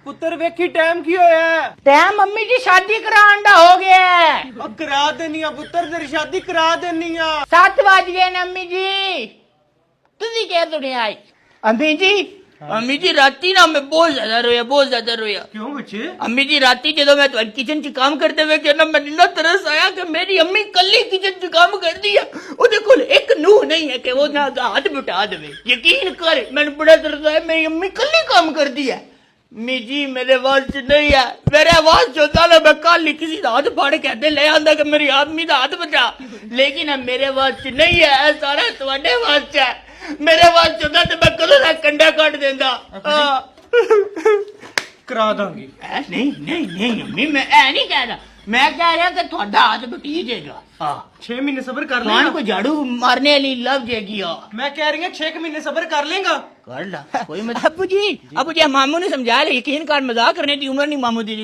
ਪੁੱਤਰ ਵੇਖੀ ਟਾਈਮ ਕੀ ਹੋਇਆ? ਟਾਈਮ ਮੰਮੀ ਜੀ ਸ਼ਾਦੀ ਕਰਾਉਣ ਦਾ ਹੋ ਗਿਆ ਹੈ। ਉਹ ਕਰਾ ਦੇਣੀ ਆ ਪੁੱਤਰ, ਤੇਰੀ ਸ਼ਾਦੀ ਕਰਾ ਦੇਣੀ ਆ। 7 ਵਜ ਗਏ ਨੇ ਅੰਮੀ ਜੀ। ਤੁਸੀਂ ਕਹਿ ਤੁਰੇ ਆਏ ਅੰਮੀ ਜੀ। ਅੰਮੀ ਜੀ ਰਾਤੀ ਨਾ ਮੈਂ ਬਹੁਤ ਜ਼ਿਆਦਾ ਰੋਇਆ। ਕਿਉਂ ਬੱਚੇ? ਅੰਮੀ ਜੀ ਰਾਤੀ ਜਦੋਂ ਮੈਂ ਤੁਹਾਡੇ ਕਿਚਨ 'ਚ ਕੰਮ ਕਰਦੇ ਵੇਖਿਆ ਨਾ ਮੈਨੂੰ ਇੰਨਾ ਤਰਸ ਆਇਆ ਕਿ ਮੇਰੀ ਅੰਮੀ ਕੱਲੀ ਕਿਚਨ 'ਚ ਕੰਮ ਕਰਦੀ ਆ, ਉਹਦੇ ਕੋਲ ਇੱਕ ਨੂੰਹ ਨਹੀਂ ਹੈ ਕਿ ਉਹ ਨਾ ਹੱਥ ਬਟਾ ਦੇਵੇ। ਯਕੀਨ ਕਰ ਮੈਨੂੰ ਬੜਾ ਤਰਸ ਆਇਆ, ਮੇਰੀ ਅੰਮੀ ਕੱਲੀ ਕੰਮ ਕਰਦੀ ਹੈ। ਅੰਮੀ ਜੀ ਮੇਰੇ ਵਾਸ 'ਚ ਨਹੀਂ ਹੈ, ਮੇਰੇ ਵਾਸ 'ਚ ਹੁੰਦਾ ਨਾ ਮੈਂ ਕੱਲ ਹੀ ਕਿਸੇ ਦਾ ਹੱਥ ਫੜ ਕੇ ਅੱਡੇ ਲੈ ਆਂਦਾ ਕਿ ਮੇਰੀ ਆਦਮੀ ਦਾ ਹੱਥ ਬਚਾ, ਲੇਕਿਨ ਮੇਰੇ ਵਾਸ 'ਚ ਨਹੀਂ ਹੈ। ਇਹ ਸਾਰਾ ਤੁਹਾਡੇ ਵਾਸ 'ਚ ਹੈ। ਮੇਰੇ ਵਾਸ 'ਚ ਹੁੰਦਾ ਤੇ ਮੈਂ ਕਦੋਂ ਦਾ ਕੰਡਾ ਕੱਢ ਦਿੰਦਾ। ਕਰਾ ਦਾਂਗੀ। ਨਹੀਂ ਅੰਮੀ ਮੈਂ ਇਹ ਨਹੀਂ ਕਹਿ ਰਿਹਾ, ਮੈਂ ਕਹਿ ਰਿਹਾ ਕਿ ਤੁਹਾਡਾ ਹੱਥ ਬਟੀ ਜਾਏਗਾ। 6 ਮਹੀਨੇ ਸਬਰ ਕਰ ਕੌਣ ਲੇਗਾ। ਕੋ ਝਾੜੂ ਮਾਰਨੇ ਲਈ ਲੱਭ ਜਾਏਗੀ। ਮੈਂ ਕਹਿ ਰਹੀ ਹਾਂ 6 ਮਹੀਨੇ ਸਬਰ ਕਰ ਲੇਗਾ। कर ला कोई मत। अबू जी मामू ने समझा ले, यकीन कर मजाक करने की उम्र नहीं मामू दी।